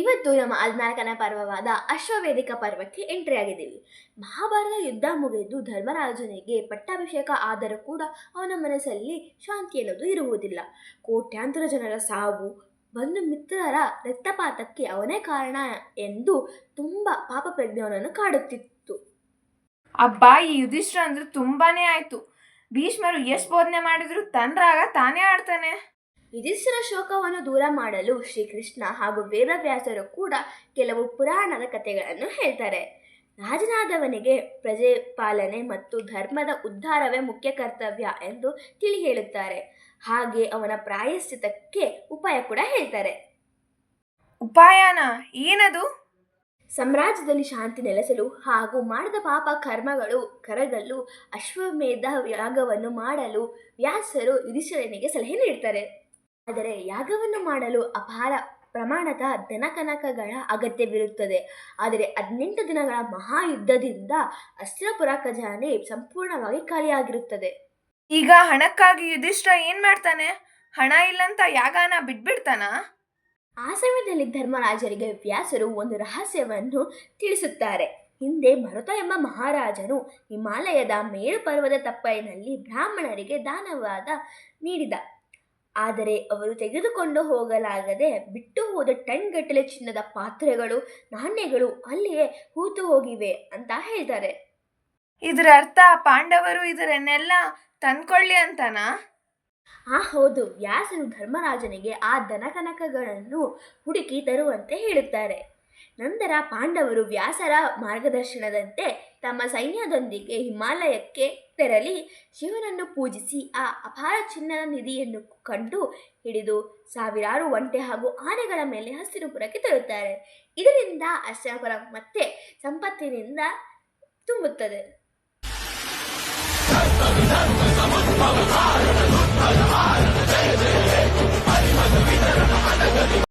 ಇವತ್ತು ನಮ್ಮ 14ನೇ ಪರ್ವವಾದ ಅಶ್ವವೇದಿಕ ಪರ್ವಕ್ಕೆ ಎಂಟ್ರಿ ಆಗಿದ್ದೀವಿ. ಮಹಾಭಾರತ ಯುದ್ಧ ಮುಗಿದು ಧರ್ಮರಾಜನಿಗೆ ಪಟ್ಟಾಭಿಷೇಕ ಆದರೂ ಕೂಡ ಅವನ ಮನಸ್ಸಲ್ಲಿ ಶಾಂತಿ ಅನ್ನೋದು ಇರುವುದಿಲ್ಲ. ಕೋಟ್ಯಾಂತರ ಜನರ ಸಾವು, ಬಂಧು ಮಿತ್ರರ ರಕ್ತಪಾತಕ್ಕೆ ಅವನೇ ಕಾರಣ ಎಂದು ತುಂಬ ಪಾಪ ಪ್ರಜ್ಞೆಯನ್ನು ಕಾಡುತ್ತಿತ್ತು. ಅಬ್ಬಾ, ಈ ಯುಧಿಷ್ಠಿರ ಅಂದ್ರೆ ತುಂಬಾನೇ ಆಯ್ತು. ಭೀಷ್ಮರು ಎಷ್ಟು ಬೋಧನೆ ಮಾಡಿದ್ರು ತನ್ನ ರಾಗ ತಾನೇ ಆಡ್ತಾನೆ. ಯುಧಿಷ್ಠಿರ ಶೋಕವನ್ನು ದೂರ ಮಾಡಲು ಶ್ರೀಕೃಷ್ಣ ಹಾಗೂ ವೇದವ್ಯಾಸರು ಕೂಡ ಕೆಲವು ಪುರಾಣದ ಕಥೆಗಳನ್ನು ಹೇಳ್ತಾರೆ. ರಾಜನಾದವನಿಗೆ ಪ್ರಜೆ ಪಾಲನೆ ಮತ್ತು ಧರ್ಮದ ಉದ್ಧಾರವೇ ಮುಖ್ಯ ಕರ್ತವ್ಯ ಎಂದು ತಿಳಿ ಹೇಳುತ್ತಾರೆ. ಹಾಗೆ ಅವನ ಪ್ರಾಯಶ್ಚಿತ್ತಕ್ಕೆ ಉಪಾಯ ಕೂಡ ಹೇಳ್ತಾರೆ. ಉಪಾಯನ ಏನದು? ಸಾಮ್ರಾಜ್ಯದಲ್ಲಿ ಶಾಂತಿ ನೆಲೆಸಲು ಹಾಗೂ ಮಾಡಿದ ಪಾಪ ಕರ್ಮಗಳು ಕರಗಲು ಅಶ್ವಮೇಧ ಯಾಗವನ್ನು ಮಾಡಲು ವ್ಯಾಸರು ಯುಧಿಷ್ಠಿರನಿಗೆ ಸಲಹೆ ನೀಡ್ತಾರೆ. ಆದರೆ ಯಾಗವನ್ನು ಮಾಡಲು ಅಪಾರ ಪ್ರಮಾಣದ ಧನಕನಕಗಳ ಅಗತ್ಯವಿರುತ್ತದೆ. ಆದರೆ 18 ದಿನಗಳ ಮಹಾಯುದ್ಧದಿಂದ ಹಸ್ತಿನಾಪುರ ಖಜಾನೆ ಸಂಪೂರ್ಣವಾಗಿ ಖಾಲಿಯಾಗಿರುತ್ತದೆ. ಈಗ ಹಣಕ್ಕಾಗಿ ಯುಧಿಷ್ಠಿರ ಏನ್ ಮಾಡ್ತಾನೆ? ಹಣ ಇಲ್ಲಂತ ಯಾಗನ ಬಿಟ್ಬಿಡ್ತಾನ? ಆ ಸಮಯದಲ್ಲಿ ಧರ್ಮರಾಜರಿಗೆ ವ್ಯಾಸರು ಒಂದು ರಹಸ್ಯವನ್ನು ತಿಳಿಸುತ್ತಾರೆ. ಹಿಂದೆ ಮರುತ ಎಂಬ ಮಹಾರಾಜನು ಹಿಮಾಲಯದ ಮೇರು ಪರ್ವತ ತಪ್ಪಲಿನಲ್ಲಿ ಬ್ರಾಹ್ಮಣರಿಗೆ ದಾನವಾದ ನೀಡಿದ. ಆದರೆ ಅವರು ತೆಗೆದುಕೊಂಡು ಹೋಗಲಾಗದೆ ಬಿಟ್ಟು ಹೋದ ಟನ್ಗಟ್ಟಲೆ ಚಿನ್ನದ ಪಾತ್ರೆಗಳು, ನಾಣ್ಯಗಳು ಅಲ್ಲಿಯೇ ಹೂತು ಹೋಗಿವೆ ಅಂತ ಹೇಳ್ತಾರೆ. ಇದರ ಅರ್ಥ ಪಾಂಡವರು ಇದರನ್ನೆಲ್ಲ ತಂದ್ಕೊಳ್ಳಿ ಅಂತನಾ? ಹೌದು. ವ್ಯಾಸರು ಧರ್ಮರಾಜನಿಗೆ ಆ ಧನಕನಕಗಳನ್ನು ಹುಡುಕಿ ತರುವಂತೆ ಹೇಳುತ್ತಾರೆ. ನಂತರ ಪಾಂಡವರು ವ್ಯಾಸರ ಮಾರ್ಗದರ್ಶನದಂತೆ ತಮ್ಮ ಸೈನ್ಯದೊಂದಿಗೆ ಹಿಮಾಲಯಕ್ಕೆ ತೆರಳಿ ಶಿವನನ್ನು ಪೂಜಿಸಿ ಆ ಅಪಾರ ಚಿನ್ನದ ನಿಧಿಯನ್ನು ಕಂಡು ಹಿಡಿದು ಸಾವಿರಾರು ಒಂಟೆ ಹಾಗೂ ಆನೆಗಳ ಮೇಲೆ ಹಸ್ತಿನಾಪುರಕ್ಕೆ ತರುತ್ತಾರೆ. ಇದರಿಂದ ಹಸ್ತಿನಾಪುರ ಮತ್ತೆ ಸಂಪತ್ತಿನಿಂದ ತುಂಬುತ್ತದೆ.